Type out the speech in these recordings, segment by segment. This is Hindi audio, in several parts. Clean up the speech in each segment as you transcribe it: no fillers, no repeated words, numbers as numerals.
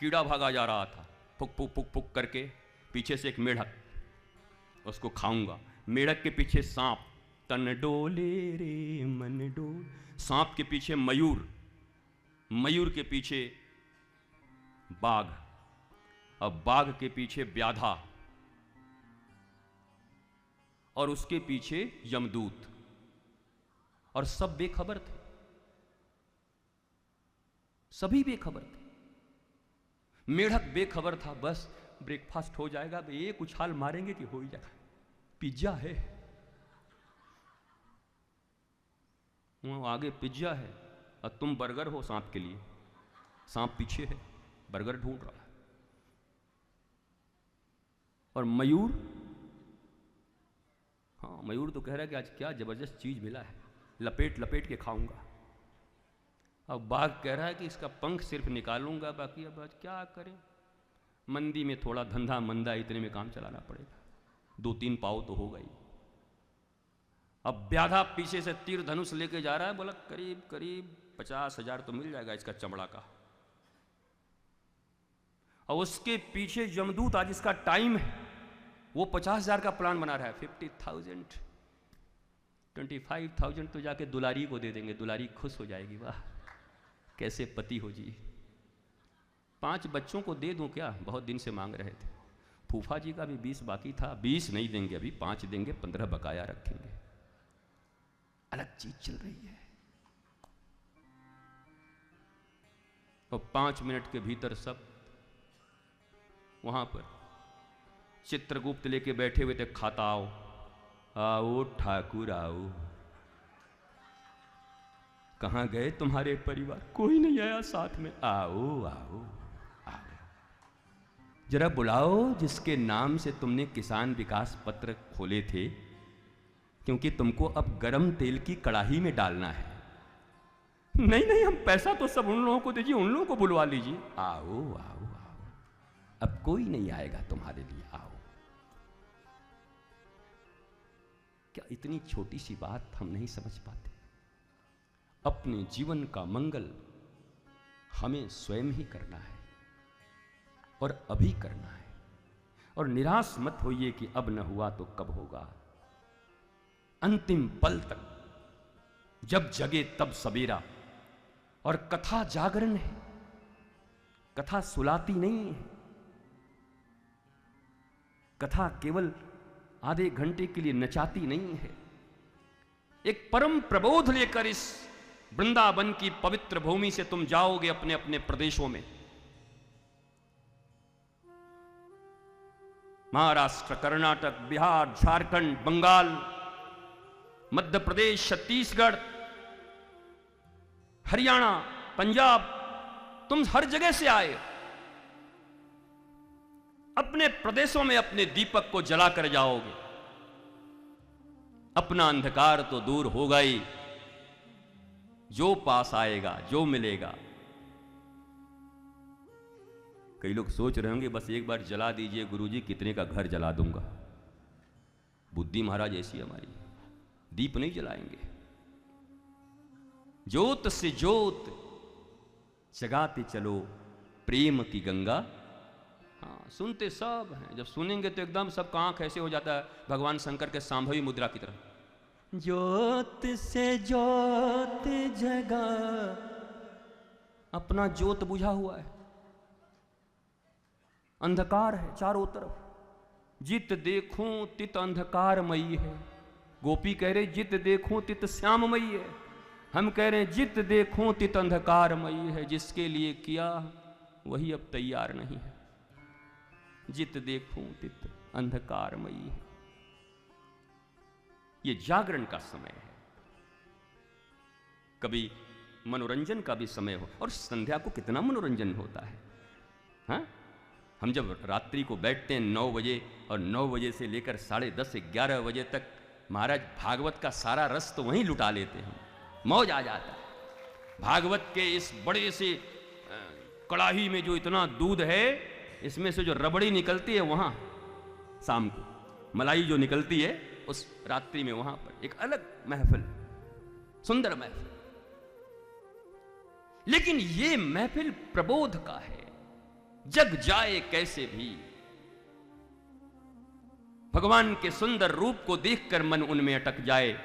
कीड़ा भागा जा रहा था, फुक फुक फुक फुक करके, पीछे से एक मेढक, उसको खाऊंगा। मेढक के पीछे सांप, तन डोले रे मन डोल। सांप के पीछे मयूर, मयूर के पीछे बाघ, अब बाघ के पीछे व्याधा, और उसके पीछे यमदूत, और सब बेखबर थे, सभी बेखबर थे। मेढक बेखबर था, बस ब्रेकफास्ट हो जाएगा, एक उछाल मारेंगे कि हो ही जाएगा, पिज्जा है वहां आगे, पिज्जा है, और तुम बर्गर हो सांप के लिए। सांप पीछे है, बर्गर ढूंढ रहा है। और मयूर, हाँ मयूर तो कह रहा है कि आज क्या जबरदस्त चीज मिला है, लपेट लपेट के खाऊंगा। अब बाघ कह रहा है कि इसका पंख सिर्फ निकालूंगा, बाकी अब आज क्या करें, मंदी में थोड़ा धंधा मंदा, इतने में काम चलाना पड़ेगा, 2-3 पाव तो हो गई। अब व्याधा पीछे से तीर धनुष लेके जा रहा है, बोला करीब करीब 50,000 तो मिल जाएगा इसका चमड़ा का। और उसके पीछे यमदूत, आज इसका टाइम है, वो 50,000 का प्लान बना रहा है। 50,000 25,000 तो जाके दुलारी को दे देंगे, दुलारी खुश हो जाएगी, वाह कैसे पति हो जी। 5 बच्चों को दे दूं क्या, बहुत दिन से मांग रहे थे। फूफा जी का भी 20 बाकी था, 20 नहीं देंगे अभी, 5 देंगे, 15 बकाया रखेंगे। अलग चीज चल रही है। और 5 मिनट के भीतर सब वहां पर चित्रगुप्त लेके बैठे हुए थे, खाता आओ आओ ठाकुर आओ। कहां गए तुम्हारे परिवार, कोई नहीं आया साथ में, आओ आओ आओ, जरा बुलाओ जिसके नाम से तुमने किसान विकास पत्र खोले थे, क्योंकि तुमको अब गरम तेल की कड़ाही में डालना है। नहीं नहीं, हम पैसा तो सब उन लोगों को दीजिए, उन लोगों को बुलवा लीजिए। आओ आओ आओ, अब कोई नहीं आएगा तुम्हारे लिए, आओ। क्या इतनी छोटी सी बात हम नहीं समझ पाते? अपने जीवन का मंगल हमें स्वयं ही करना है, और अभी करना है। और निराश मत होइए कि अब न हुआ तो कब होगा। अंतिम पल तक, जब जगे तब सवेरा। और कथा जागरण है, कथा सुलाती नहीं है। कथा केवल आधे घंटे के लिए नचाती नहीं है। एक परम प्रबोध लेकर इस वृंदावन की पवित्र भूमि से तुम जाओगे अपने अपने प्रदेशों में। महाराष्ट्र, कर्नाटक, बिहार, झारखंड, बंगाल, मध्य प्रदेश, छत्तीसगढ़, हरियाणा, पंजाब, तुम हर जगह से आए। अपने प्रदेशों में अपने दीपक को जलाकर जाओगे। अपना अंधकार तो दूर होगा ही, जो पास आएगा, जो मिलेगा। कई लोग सोच रहे होंगे बस एक बार जला दीजिए गुरुजी, कितने का घर जला दूंगा। बुद्धि महाराज ऐसी हमारी, दीप नहीं जलाएंगे। ज्योत से ज्योत जगाते चलो प्रेम की गंगा। हाँ, सुनते सब हैं, जब सुनेंगे तो एकदम सबका आंख ऐसे हो जाता है भगवान शंकर के सांभवी मुद्रा की तरह। ज्योत से ज्योत जगा, अपना ज्योत बुझा हुआ है, अंधकार है चारों तरफ। जित देखूं तित अंधकारमयी है। गोपी कह रहे जित देखूं तित श्याममयी है। हम कह रहे जित देखूं तित अंधकारमयी है। जिसके लिए किया वही अब तैयार नहीं है। जित देखूं तित अंधकारमयी है। ये जागरण का समय है, कभी मनोरंजन का भी समय हो। और संध्या को कितना मनोरंजन होता है। हाँ, हम जब रात्रि को बैठते हैं 9 बजे, और 9 बजे से लेकर 10:30 11 बजे तक महाराज भागवत का सारा रस तो वहीं लुटा लेते हैं। मौज आ जाता है। भागवत के इस बड़े से कड़ाही में जो इतना दूध है, इसमें से जो रबड़ी निकलती है वहां शाम को, मलाई जो निकलती है उस रात्रि में, वहां पर एक अलग महफिल, सुंदर महफिल। लेकिन ये महफिल प्रबोध का है, जग जाए कैसे भी। भगवान के सुंदर रूप को देखकर मन उनमें अटक जाए,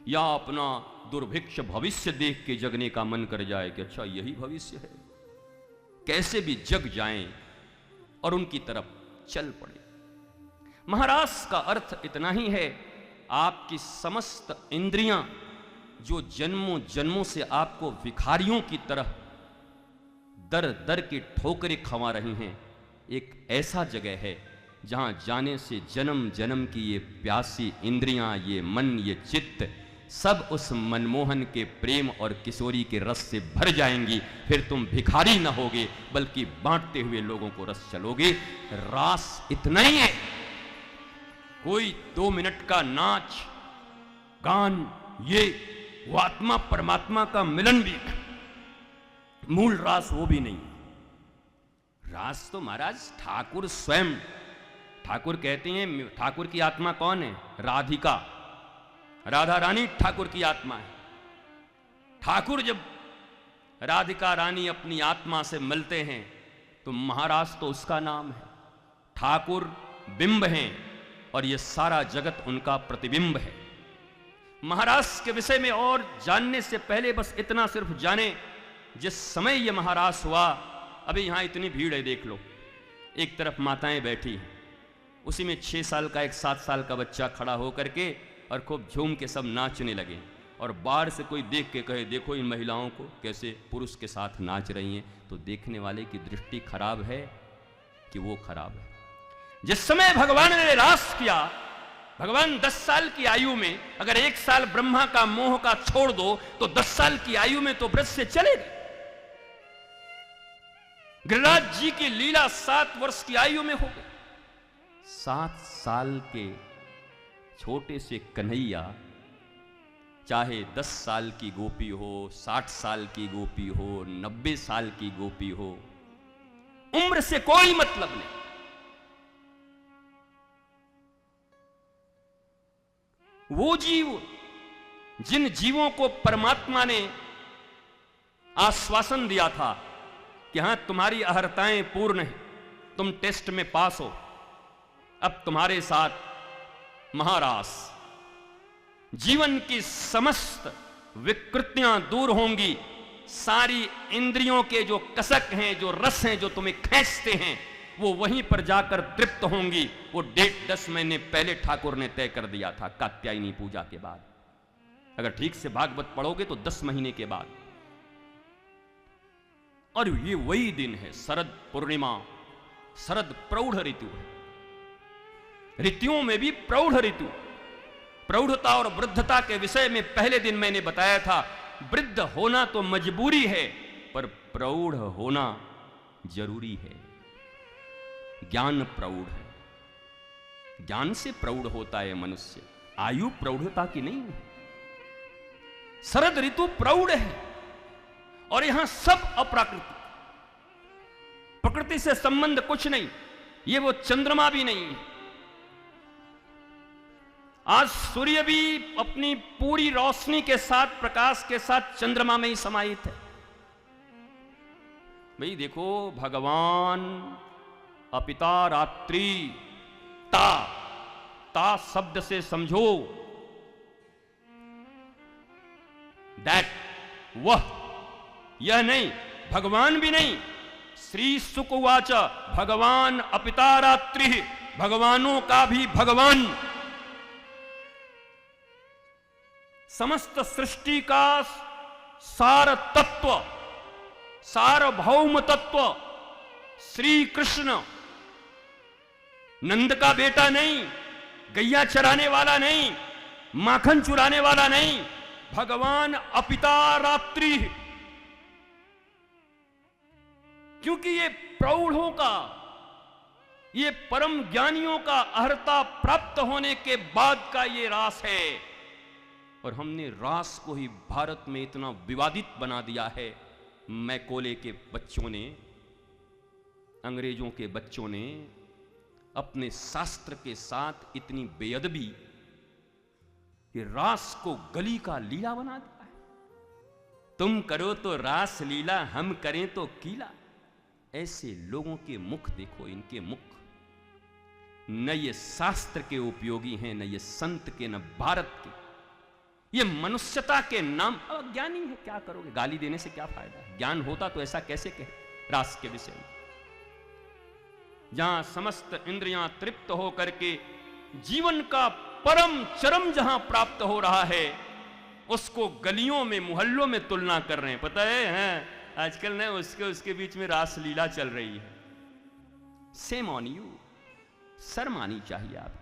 या अपना दुर्भिक्ष भविष्य देख के जगने का मन कर जाए कि अच्छा यही भविष्य है, कैसे भी जग जाएं और उनकी तरफ चल पड़े। महारास का अर्थ इतना ही है, आपकी समस्त इंद्रियां जो जन्मों जन्मों से आपको भिखारियों की तरह दर दर की ठोकरें खवा रही हैं, एक ऐसा जगह है जहां जाने से जन्म जन्म की ये प्यासी इंद्रियां, ये मन, ये चित्त सब उस मनमोहन के प्रेम और किशोरी के रस से भर जाएंगी। फिर तुम भिखारी न होगे बल्कि बांटते हुए लोगों को रस चलोगे। रास इतना ही है, कोई 2 मिनट का नाच गान, ये वो आत्मा परमात्मा का मिलन भी, मूल रास वो भी नहीं। रास तो महाराज ठाकुर स्वयं, ठाकुर कहते हैं, ठाकुर की आत्मा कौन है? राधिका, राधा रानी ठाकुर की आत्मा है। ठाकुर जब राधिका रानी अपनी आत्मा से मिलते हैं तो महाराज तो उसका नाम है। ठाकुर बिंब हैं और ये सारा जगत उनका प्रतिबिंब है। महाराज के विषय में और जानने से पहले बस इतना सिर्फ जाने, जिस समय ये महाराज हुआ, अभी यहां इतनी भीड़ है, देख लो, एक तरफ माताएं बैठी हैं, उसी में 6 साल का एक 7 साल का बच्चा खड़ा होकर के और खूब झूम के सब नाचने लगे। और बाहर से कोई देख के कहे देखो इन महिलाओं को कैसे पुरुष के साथ नाच रही हैं, तो देखने वाले की दृष्टि खराब है कि वो खराब है। जिस समय भगवान ने रास किया, भगवान 10 साल की आयु में अगर 1 साल ब्रह्मा का मोह का छोड़ दो तो 10 साल की आयु में तो व्रत से चले गए। गिरिराज जी की लीला 7 वर्ष की आयु में हो गई। 7 साल के छोटे से कन्हैया, चाहे 10 साल की गोपी हो, 60 साल की गोपी हो, 90 साल की गोपी हो, उम्र से कोई मतलब नहीं। वो जीव, जिन जीवों को परमात्मा ने आश्वासन दिया था कि हां तुम्हारी अहर्ताएं पूर्ण है, तुम टेस्ट में पास हो, अब तुम्हारे साथ महारास, जीवन की समस्त विकृतियां दूर होंगी, सारी इंद्रियों के जो कसक हैं, जो रस हैं, जो तुम्हें खींचते हैं, वो वहीं पर जाकर तृप्त होंगी। वो डेट 10 महीने पहले ठाकुर ने तय कर दिया था, कात्यायनी पूजा के बाद। अगर ठीक से भागवत पढ़ोगे तो 10 महीने के बाद। और ये वही दिन है, शरद पूर्णिमा, शरद प्रौढ़ ऋतु है। ऋतुओं में भी प्रौढ़ ऋतु, प्रौढ़ता और वृद्धता के विषय में पहले दिन मैंने बताया था, वृद्ध होना तो मजबूरी है, पर प्रौढ़ होना जरूरी है। ज्ञान प्रौढ़ है, ज्ञान से प्रौढ़ होता है मनुष्य, आयु प्रौढ़ता की नहीं है। शरद ऋतु प्रौढ़ है और यहां सब अप्राकृतिक, प्रकृति से संबंध कुछ नहीं। ये वो चंद्रमा भी नहीं है। आज सूर्य भी अपनी पूरी रोशनी के साथ, प्रकाश के साथ चंद्रमा में ही समाहित है। भाई देखो, भगवान अपिता रात्रि, ता शब्द से समझो दैट, वह, यह नहीं, भगवान भी नहीं। श्री शुक उवाच भगवान अपिता रात्रि, भगवानों का भी भगवान, समस्त सृष्टि का सार तत्व, सार्वभौम तत्व श्री कृष्ण, नंद का बेटा नहीं, गैया चराने वाला नहीं, माखन चुराने वाला नहीं, भगवान अपिता रात्रि। क्योंकि ये प्रौढ़ों का, ये परम ज्ञानियों का अहर्ता प्राप्त होने के बाद का ये रास है। और हमने रास को ही भारत में इतना विवादित बना दिया है। मैकोले के बच्चों ने, अंग्रेजों के बच्चों ने अपने शास्त्र के साथ इतनी बेअदबी कि रास को गली का लीला बना दिया है। तुम करो तो रास लीला, हम करें तो कीला। ऐसे लोगों के मुख देखो, इनके मुख न ये शास्त्र के उपयोगी हैं, न ये संत के, न भारत के, ये मनुष्यता के नाम। अब ज्ञानी है, क्या करोगे, गाली देने से क्या फायदा है? ज्ञान होता तो ऐसा कैसे कहे रास के विषय में। जहां समस्त इंद्रियां तृप्त हो करके जीवन का परम चरम जहां प्राप्त हो रहा है, उसको गलियों में मोहल्लों में तुलना कर रहे हैं। पता है आजकल ना उसके बीच में रास लीला चल रही है। सेम ऑन यू, शर्म आनी चाहिए आपको।